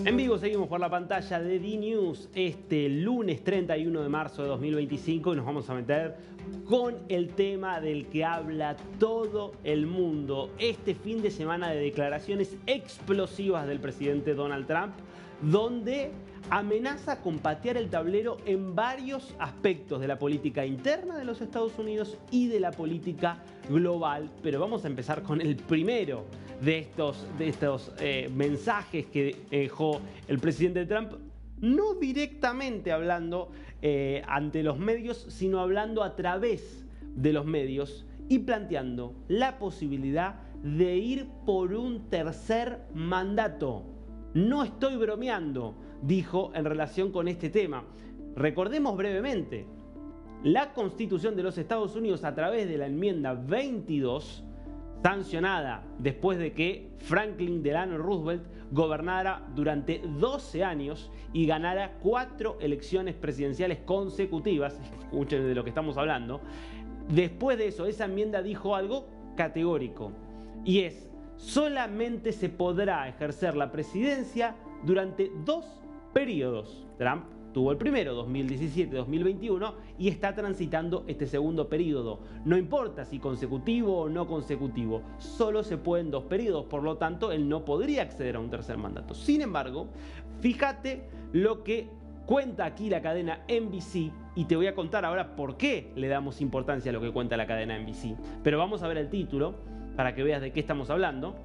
En vivo seguimos por la pantalla de DNews este lunes 31 de marzo de 2025 y nos vamos a meter con el tema del que habla todo el mundo. Este fin de semana de declaraciones explosivas del presidente Donald Trump, donde amenaza con patear el tablero en varios aspectos de la política interna de los Estados Unidos y de la política global. Pero vamos a empezar con el primero de estos mensajes que dejó el presidente Trump, no directamente hablando ante los medios, sino hablando a través de los medios y planteando la posibilidad de ir por un tercer mandato. No estoy bromeando, dijo en relación con este tema. Recordemos brevemente, la Constitución de los Estados Unidos, a través de la enmienda 22, sancionada después de que Franklin Delano Roosevelt gobernara durante 12 años y ganara 4 elecciones presidenciales consecutivas, escuchen de lo que estamos hablando. Después de eso, esa enmienda dijo algo categórico, y es: solamente se podrá ejercer la presidencia durante 2 periodos. Trump tuvo el primero, 2017-2021, y está transitando este segundo periodo. No importa si consecutivo o no consecutivo, solo se pueden 2 periodos, por lo tanto, él no podría acceder a un tercer mandato. Sin embargo, fíjate lo que cuenta aquí la cadena NBC, y te voy a contar ahora por qué le damos importancia a lo que cuenta la cadena NBC. Pero vamos a ver el título para que veas de qué estamos hablando.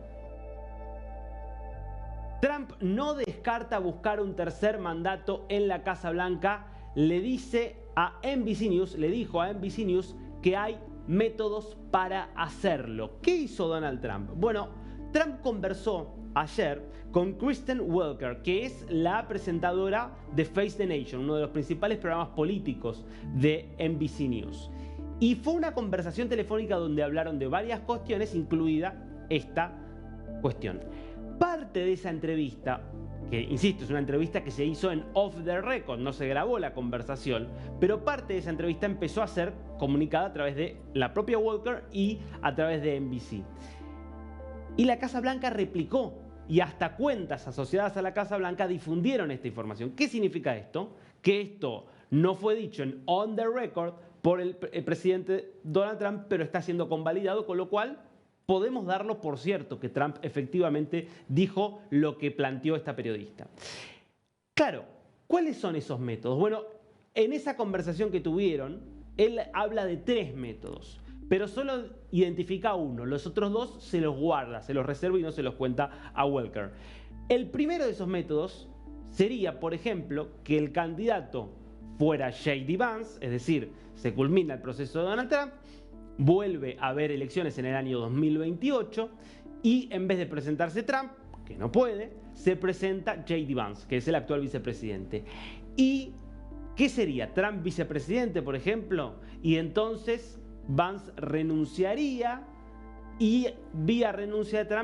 Trump no descarta buscar un tercer mandato en la Casa Blanca. Le dijo a NBC News que hay métodos para hacerlo. ¿Qué hizo Donald Trump? Bueno, Trump conversó ayer con Kristen Welker, que es la presentadora de Face the Nation, uno de los principales programas políticos de NBC News. Y fue una conversación telefónica donde hablaron de varias cuestiones, incluida esta cuestión. Parte de esa entrevista, que insisto, es una entrevista que se hizo en off the record, no se grabó la conversación, pero parte de esa entrevista empezó a ser comunicada a través de la propia Walker y a través de NBC. Y la Casa Blanca replicó, y hasta cuentas asociadas a la Casa Blanca difundieron esta información. ¿Qué significa esto? Que esto no fue dicho en on the record por el presidente Donald Trump, pero está siendo convalidado, con lo cual podemos darlo por cierto que Trump efectivamente dijo lo que planteó esta periodista. Claro, ¿cuáles son esos métodos? Bueno, en esa conversación que tuvieron, él habla de 3 métodos, pero solo identifica uno. Los otros 2 se los guarda, se los reserva y no se los cuenta a Welker. El primero de esos métodos sería, por ejemplo, que el candidato fuera J.D. Vance, es decir, se culmina el proceso de Donald Trump, vuelve a haber elecciones en el año 2028 y en vez de presentarse Trump, que no puede, se presenta J.D. Vance, que es el actual vicepresidente. ¿Y qué sería? Trump vicepresidente, por ejemplo, y entonces Vance renunciaría y vía renuncia de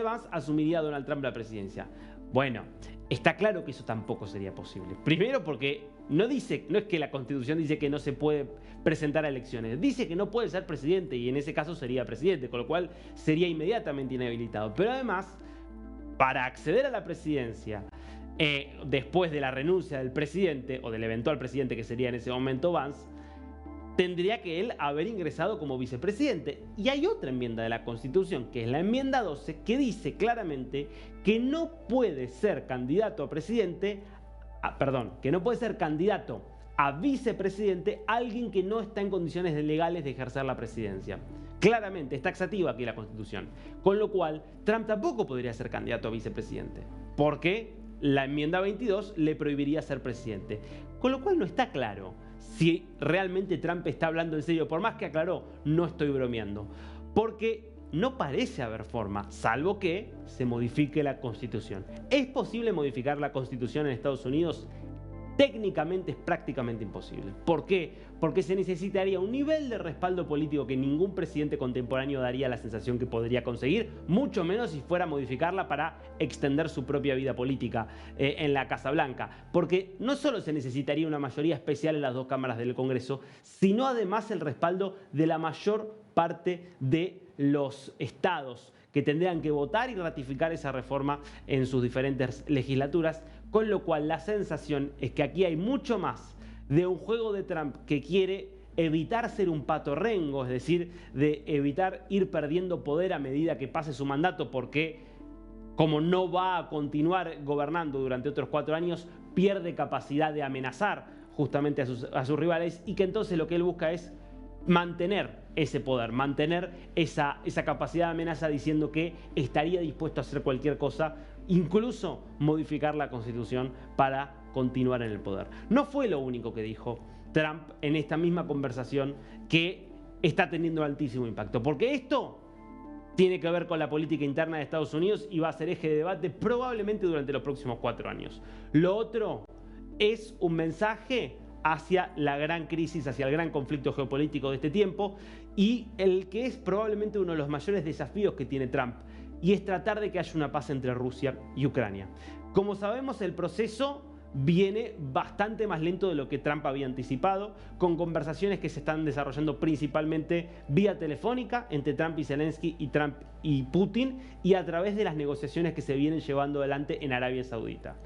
Vance asumiría Donald Trump la presidencia. Bueno, está claro que eso tampoco sería posible. Primero porque no es que la Constitución dice que no se puede presentar a elecciones, dice que no puede ser presidente y en ese caso sería presidente, con lo cual sería inmediatamente inhabilitado. Pero además, para acceder a la presidencia, después de la renuncia del presidente o del eventual presidente que sería en ese momento Vance, tendría que él haber ingresado como vicepresidente. Y hay otra enmienda de la Constitución, que es la enmienda 12, que dice claramente que no puede ser candidato a presidente, que no puede ser candidato a vicepresidente alguien que no está en condiciones legales de ejercer la presidencia. Claramente, es taxativa aquí la Constitución. Con lo cual, Trump tampoco podría ser candidato a vicepresidente, porque la enmienda 22 le prohibiría ser presidente. Con lo cual no está claro si realmente Trump está hablando en serio, por más que aclaró, no estoy bromeando. Porque no parece haber forma, salvo que se modifique la Constitución. ¿Es posible modificar la Constitución en Estados Unidos? Técnicamente es prácticamente imposible. ¿Por qué? Porque se necesitaría un nivel de respaldo político que ningún presidente contemporáneo daría la sensación que podría conseguir, mucho menos si fuera a modificarla para extender su propia vida política en la Casa Blanca. Porque no solo se necesitaría una mayoría especial en las 2 cámaras del Congreso, sino además el respaldo de la mayor parte de los estados que tendrían que votar y ratificar esa reforma en sus diferentes legislaturas, con lo cual la sensación es que aquí hay mucho más de un juego de Trump que quiere evitar ser un pato rengo, es decir, de evitar ir perdiendo poder a medida que pase su mandato, porque como no va a continuar gobernando durante otros 4 años, pierde capacidad de amenazar justamente a sus rivales, y que entonces lo que él busca es mantener ese poder, mantener esa capacidad de amenaza, diciendo que estaría dispuesto a hacer cualquier cosa, incluso modificar la Constitución para continuar en el poder. No fue lo único que dijo Trump en esta misma conversación que está teniendo altísimo impacto, porque esto tiene que ver con la política interna de Estados Unidos y va a ser eje de debate probablemente durante los próximos 4 años. Lo otro es un mensaje hacia la gran crisis, hacia el gran conflicto geopolítico de este tiempo, y el que es probablemente uno de los mayores desafíos que tiene Trump, y es tratar de que haya una paz entre Rusia y Ucrania. Como sabemos, el proceso viene bastante más lento de lo que Trump había anticipado, con conversaciones que se están desarrollando principalmente vía telefónica entre Trump y Zelensky y Trump y Putin, y a través de las negociaciones que se vienen llevando adelante en Arabia Saudita.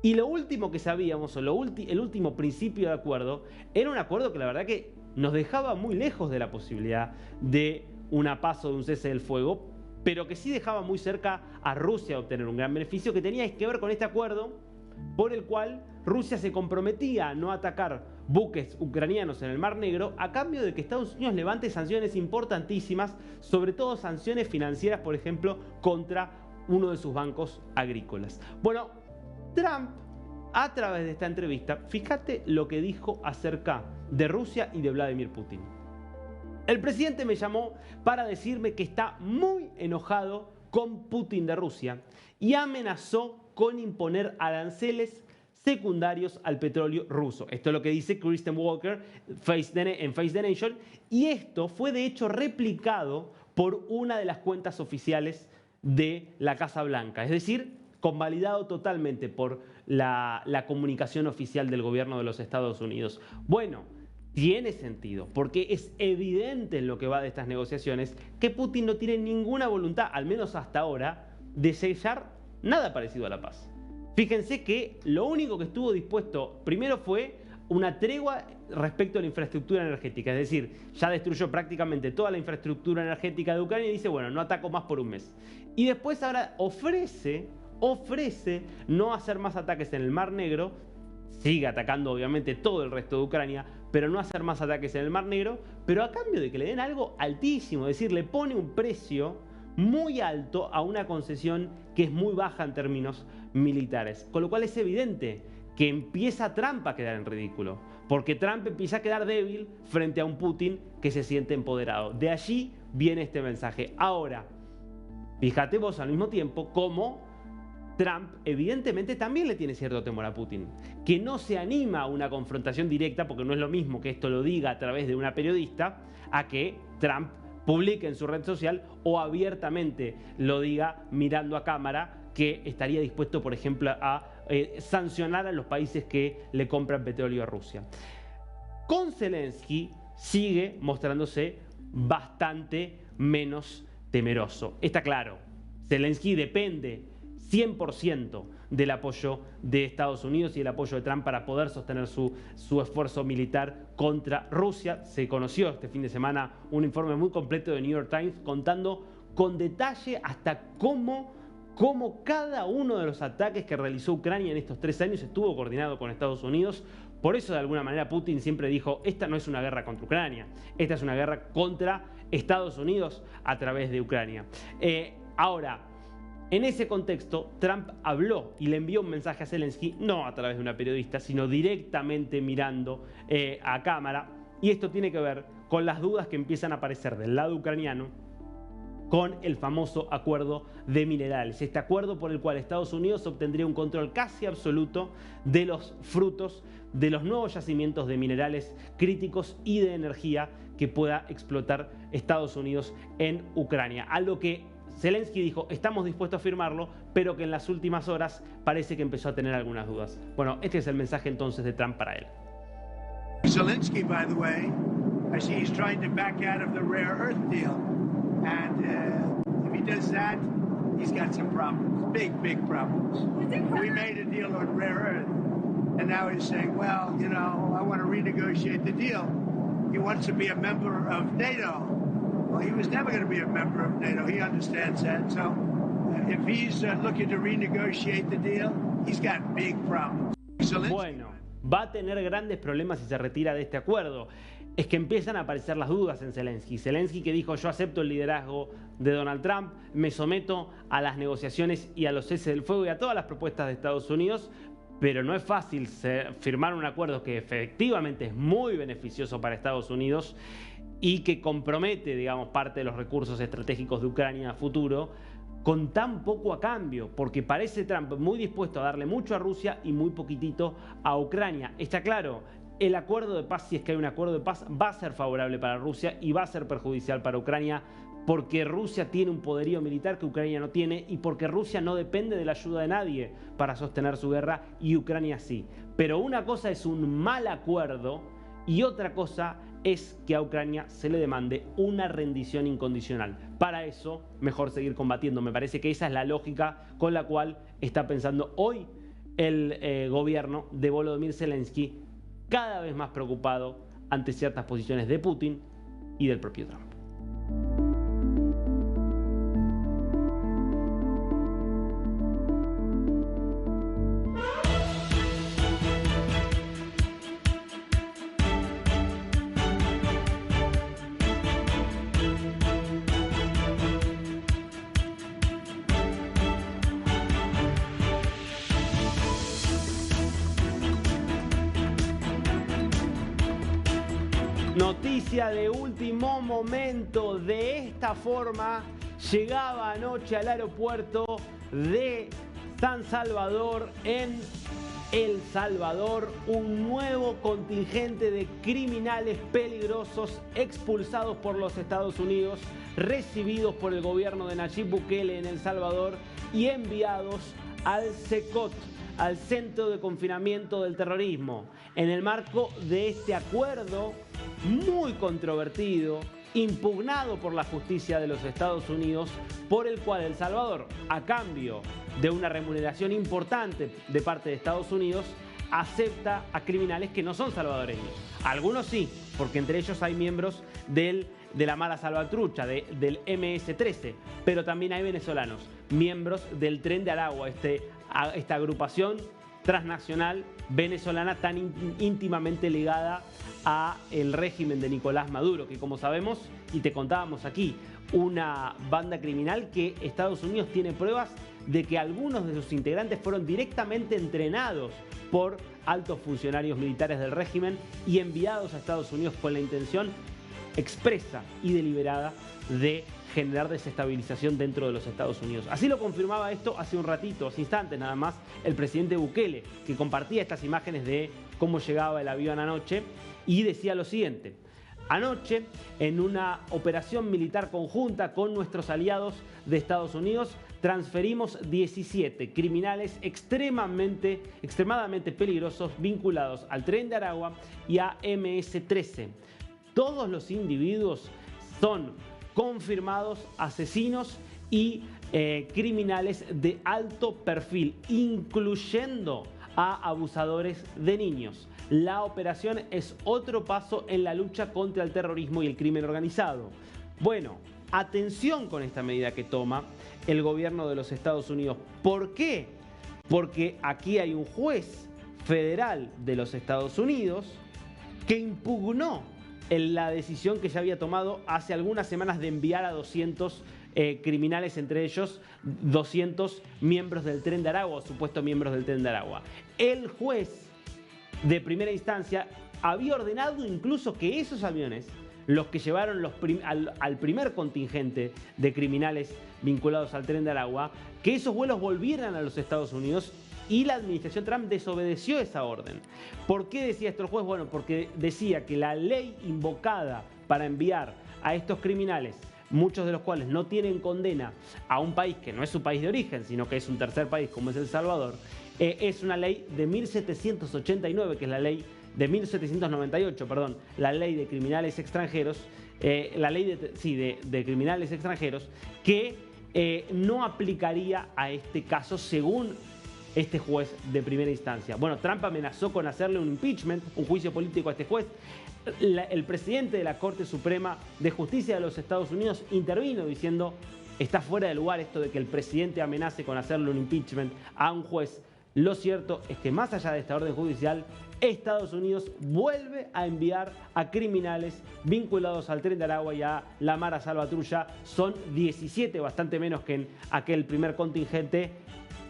Y lo último que sabíamos, o el último principio de acuerdo, era un acuerdo que la verdad que nos dejaba muy lejos de la posibilidad de una paz o de un cese del fuego, pero que sí dejaba muy cerca a Rusia de obtener un gran beneficio, que tenía que ver con este acuerdo por el cual Rusia se comprometía a no atacar buques ucranianos en el Mar Negro, a cambio de que Estados Unidos levante sanciones importantísimas, sobre todo sanciones financieras, por ejemplo, contra uno de sus bancos agrícolas. Bueno, Trump, a través de esta entrevista, fíjate lo que dijo acerca de Rusia y de Vladimir Putin. El presidente me llamó para decirme que está muy enojado con Putin de Rusia y amenazó con imponer aranceles secundarios al petróleo ruso. Esto es lo que dice Kristen Walker en Face the Nation, y esto fue de hecho replicado por una de las cuentas oficiales de la Casa Blanca, es decir, convalidado totalmente por la comunicación oficial del gobierno de los Estados Unidos. Bueno, tiene sentido, porque es evidente en lo que va de estas negociaciones que Putin no tiene ninguna voluntad, al menos hasta ahora, de sellar nada parecido a la paz. Fíjense que lo único que estuvo dispuesto primero fue una tregua respecto a la infraestructura energética, es decir, ya destruyó prácticamente toda la infraestructura energética de Ucrania y dice, bueno, no ataco más por un mes. Y después ahora ofrece no hacer más ataques en el Mar Negro, sigue atacando obviamente todo el resto de Ucrania, pero no hacer más ataques en el Mar Negro, pero a cambio de que le den algo altísimo, es decir, le pone un precio muy alto a una concesión que es muy baja en términos militares. Con lo cual es evidente que empieza Trump a quedar en ridículo, porque Trump empieza a quedar débil frente a un Putin que se siente empoderado. De allí viene este mensaje. Ahora, fíjate vos al mismo tiempo cómo Trump evidentemente también le tiene cierto temor a Putin, que no se anima a una confrontación directa, porque no es lo mismo que esto lo diga a través de una periodista, a que Trump publique en su red social o abiertamente lo diga mirando a cámara que estaría dispuesto, por ejemplo, a sancionar a los países que le compran petróleo a Rusia. Con Zelensky sigue mostrándose bastante menos temeroso. Está claro, Zelensky depende 100% del apoyo de Estados Unidos y el apoyo de Trump para poder sostener su esfuerzo militar contra Rusia. Se conoció este fin de semana un informe muy completo de New York Times contando con detalle hasta cómo cada uno de los ataques que realizó Ucrania en estos 3 años estuvo coordinado con Estados Unidos. Por eso, de alguna manera, Putin siempre dijo, esta no es una guerra contra Ucrania, esta es una guerra contra Estados Unidos a través de Ucrania. Ahora, en ese contexto, Trump habló y le envió un mensaje a Zelensky, no a través de una periodista, sino directamente mirando a cámara. Y esto tiene que ver con las dudas que empiezan a aparecer del lado ucraniano con el famoso acuerdo de minerales. Este acuerdo por el cual Estados Unidos obtendría un control casi absoluto de los frutos de los nuevos yacimientos de minerales críticos y de energía que pueda explotar Estados Unidos en Ucrania. Algo que Zelensky dijo, estamos dispuestos a firmarlo, pero que en las últimas horas parece que empezó a tener algunas dudas. Bueno, este es el mensaje entonces de Trump para él. Zelensky, by the way, I see he's trying to back out of the rare earth deal. And if he he does that, he's got some problems, big problems. We made a deal on rare earth, and now he's saying, well, you know, I want to renegotiate the deal. He wants to be a member of NATO. Well, he was never going to be a member of NATO. He understands that. So if he's looking to renegotiate the deal, he's got big problems. Bueno, va a tener grandes problemas si se retira de este acuerdo. Es que empiezan a aparecer las dudas en Zelensky. Zelensky que dijo, yo acepto el liderazgo de Donald Trump, me someto a las negociaciones y a los ceses del fuego y a todas las propuestas de Estados Unidos, pero no es fácil firmar un acuerdo que efectivamente es muy beneficioso para Estados Unidos y que compromete, digamos, parte de los recursos estratégicos de Ucrania a futuro, con tan poco a cambio, porque parece Trump muy dispuesto a darle mucho a Rusia y muy poquitito a Ucrania. Está claro, el acuerdo de paz, si es que hay un acuerdo de paz, va a ser favorable para Rusia y va a ser perjudicial para Ucrania, porque Rusia tiene un poderío militar que Ucrania no tiene y porque Rusia no depende de la ayuda de nadie para sostener su guerra y Ucrania sí. Pero una cosa es un mal acuerdo y otra cosa es que a Ucrania se le demande una rendición incondicional. Para eso, mejor seguir combatiendo. Me parece que esa es la lógica con la cual está pensando hoy el gobierno de Volodymyr Zelensky, cada vez más preocupado ante ciertas posiciones de Putin y del propio Trump. Noticia de último momento. De esta forma llegaba anoche al aeropuerto de San Salvador en El Salvador un nuevo contingente de criminales peligrosos expulsados por los Estados Unidos, recibidos por el gobierno de Nayib Bukele en El Salvador y enviados al CECOT, al Centro de Confinamiento del Terrorismo, en el marco de este acuerdo muy controvertido, impugnado por la justicia de los Estados Unidos, por el cual El Salvador, a cambio de una remuneración importante de parte de Estados Unidos, acepta a criminales que no son salvadoreños. Algunos sí, porque entre ellos hay miembros de la Mara Salvatrucha, del MS-13, pero también hay venezolanos, miembros del Tren de Aragua, esta agrupación transnacional venezolana tan íntimamente ligada a el régimen de Nicolás Maduro, que como sabemos y te contábamos aquí, una banda criminal que Estados Unidos tiene pruebas de que algunos de sus integrantes fueron directamente entrenados por altos funcionarios militares del régimen y enviados a Estados Unidos con la intención expresa y deliberada de generar desestabilización dentro de los Estados Unidos. Así lo confirmaba esto hace un ratito, hace instantes nada más, el presidente Bukele, que compartía estas imágenes de cómo llegaba el avión anoche y decía lo siguiente: anoche, en una operación militar conjunta con nuestros aliados de Estados Unidos, transferimos 17 criminales extremadamente peligrosos vinculados al Tren de Aragua y a MS-13. Todos los individuos son confirmados asesinos y criminales de alto perfil, incluyendo a abusadores de niños. La operación es otro paso en la lucha contra el terrorismo y el crimen organizado. Bueno, atención con esta medida que toma el gobierno de los Estados Unidos. ¿Por qué? Porque aquí hay un juez federal de los Estados Unidos que impugnó la decisión que ya había tomado hace algunas semanas de enviar a 200 criminales, entre ellos 200 miembros del Tren de Aragua, supuestos miembros del Tren de Aragua. El juez de primera instancia había ordenado incluso que esos aviones, los que llevaron al primer contingente de criminales vinculados al Tren de Aragua, que esos vuelos volvieran a los Estados Unidos, y la administración Trump desobedeció esa orden. ¿Por qué decía esto el juez? Bueno, porque decía que la ley invocada para enviar a estos criminales, muchos de los cuales no tienen condena, a un país que no es su país de origen, sino que es un tercer país como es El Salvador, es una ley de 1789, que es la ley de 1798, perdón, la ley de criminales extranjeros, la ley de criminales extranjeros, que no aplicaría a este caso según este juez de primera instancia. Bueno, Trump amenazó con hacerle un impeachment, un juicio político a este juez. El presidente de la Corte Suprema de Justicia de los Estados Unidos intervino diciendo: está fuera de lugar esto de que el presidente amenace con hacerle un impeachment a un juez. Lo cierto es que más allá de esta orden judicial, Estados Unidos vuelve a enviar a criminales vinculados al Tren de Aragua y a la Mara Salvatrulla. Son 17, bastante menos que en aquel primer contingente.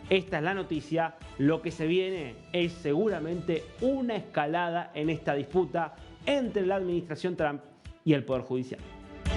Esta es la noticia. Lo que se viene es seguramente una escalada en esta disputa entre la administración Trump y el Poder Judicial.